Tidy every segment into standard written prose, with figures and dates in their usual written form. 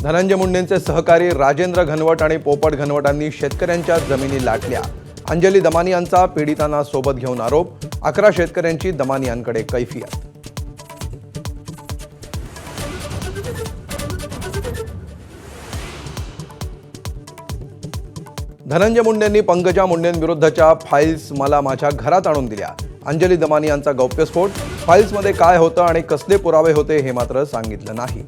धनंजय मुंडेंचे सहकारी राजेंद्र घनवट आणि पोपट घनवटांनी शेतकऱ्यांच्या जमिनी लाटल्या। अंजली दमानी यांचा पीडितांना सोबत घेऊन आरोप। 11 शेतकऱ्यांची दमानी यांकडे कैफियत। धनंजय मुंडेंनी पंकजा मुंडेंविरुद्धच्या फाईल्स मला माझ्या घरात आणून दिल्या। अंजली दमानी यांचा गौप्यस्फोट। फाईल्समध्ये काय होतं आणि कसले पुरावे होते हे मात्र सांगितलं नाही।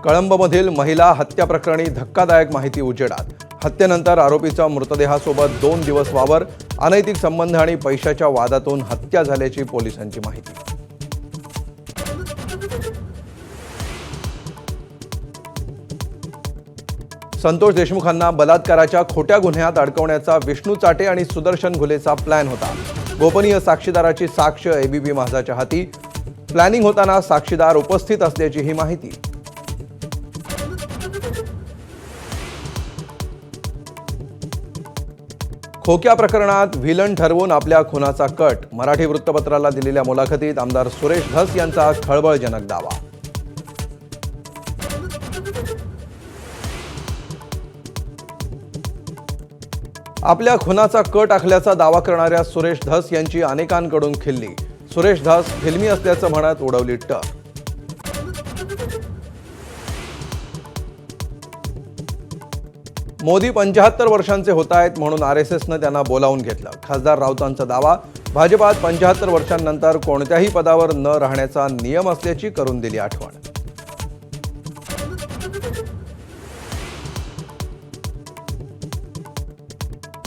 कळंबमधील महिला हत्या प्रकरणी धक्कादायक माहिती उजेडात। हत्येनंतर आरोपीचा मृतदेहासोबत 2 दिवस वावर। अनैतिक संबंध आणि पैशाच्या वादातून हत्या झाल्याची पोलिसांची माहिती। संतोष देशमुखांना बलात्काराच्या खोट्या गुन्ह्यात अडकवण्याचा विष्णू चाटे आणि सुदर्शन घुलेचा प्लॅन होता। गोपनीय साक्षीदाराची साक्ष एबीपी माझाच्या हाती। प्लॅनिंग होताना साक्षीदार उपस्थित असल्याची ही माहिती। खोक्या प्रकरणात व्हिलन ठरवून आपल्या खुनाचा कट। मराठी वृत्तपत्राला दिलेल्या मुलाखतीत आमदार सुरेश धस यांचा खळबळजनक दावा। आपल्या खुनाचा कट आखल्याचा दावा करणाऱ्या सुरेश धस यांची अनेकांकडून खिल्ली। सुरेश धस फिल्मी असल्याचं म्हणत उडवली टर। मोदी 75 वर्षांचे होत आहेत म्हणून आरएसएसनं त्यांना बोलावून घेतलं। खासदार राऊतांचा दावा। भाजपात 75 वर्षांनंतर कोणत्याही पदावर न राहण्याचा नियम असल्याची करून दिली आठवण।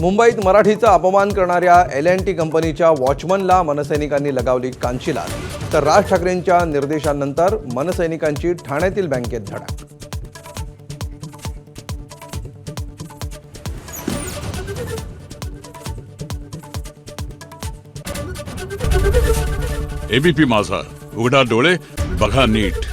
मुंबईत मराठीचा अपमान करणाऱ्या L&T कंपनीच्या वॉचमनला मनसैनिकांनी लगावली कांचीलात। तर राज ठाकरेंच्या निर्देशांनंतर मनसैनिकांची ठाण्यातील बँकेत धडक। एबीपी माझा, उघडा डोळे बघा नीट।